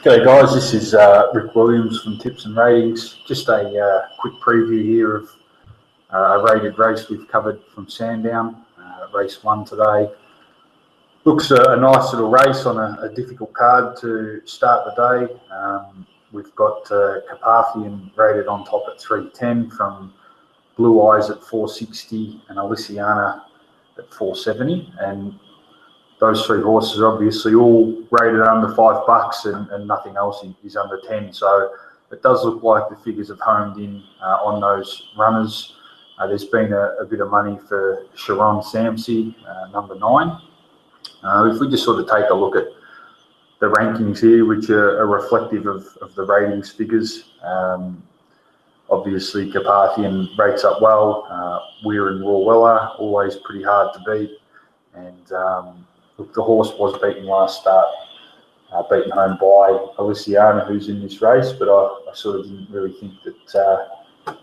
G'day guys, this is Rick Williams from Tips and Ratings. Just a quick preview here of a rated race we've covered from Sandown, race 1 today. Looks a nice little race on a difficult card to start the day. We've got Carpathian rated on top at 310 from Blue Eyes at 460 and Aliciana at 470. And those three horses are obviously all rated under $5 and nothing else is under 10. So it does look like the figures have honed in on those runners. There's been a bit of money for Sharon Samsey, number 9. If we just sort of take a look at the rankings here, which are reflective of the ratings figures, obviously Carpathian rates up well. Weir and Rawella, always pretty hard to beat. And look, the horse was beaten last start, beaten home by Aliciana, who's in this race, but I sort of didn't really think that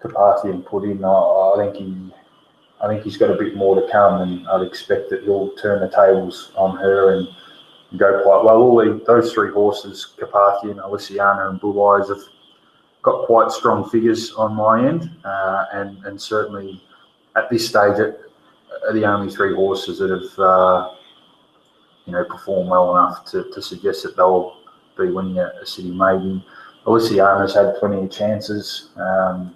Carpathian put in. I think he's got a bit more to come, and I'd expect that he'll turn the tables on her and go quite well. Those three horses, Carpathian, Aliciana and Blue Eyes, have got quite strong figures on my end, and certainly at this stage are the only three horses that have performed well enough to suggest that they'll be winning a City Maiden. Aliciana's had plenty of chances. I'm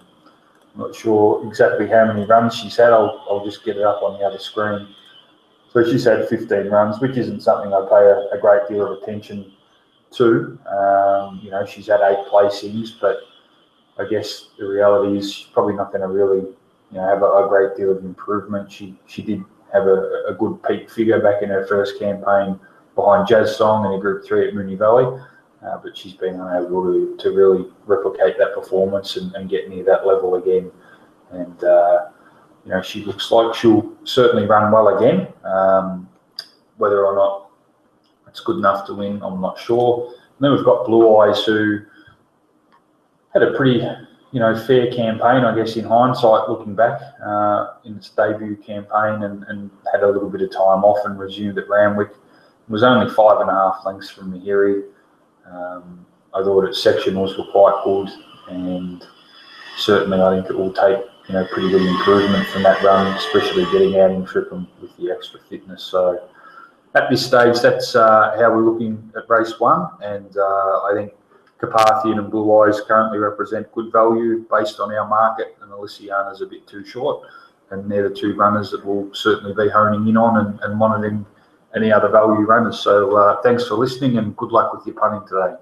not sure exactly how many runs she's had. I'll just get it up on the other screen. So she's had 15 runs, which isn't something I pay a great deal of attention to. She's had 8 placings, but I guess the reality is she's probably not going to really have a great deal of improvement. She did have a good peak figure back in her first campaign behind Jazz Song in a Group 3 at Moonee Valley, but she's been unable to really replicate that performance and get near that level again. And she looks like she'll certainly run well again. Whether or not it's good enough to win, I'm not sure. And then we've got Blue Eyes, who had a pretty fair campaign, I guess, in hindsight, looking back in its debut campaign, and had a little bit of time off and resumed at Randwick. It was only 5.5 lengths from Mahiri. I thought its sectionals were quite good, and certainly I think it will take pretty good improvement from that run, especially getting out in Tripham with the extra fitness. So at this stage, that's how we're looking at race 1, and I think Carpathian and Blue Eyes currently represent good value based on our market, and Aliciana's a bit too short. And they're the two runners that we'll certainly be honing in on and monitoring any other value runners. So thanks for listening, and good luck with your punting today.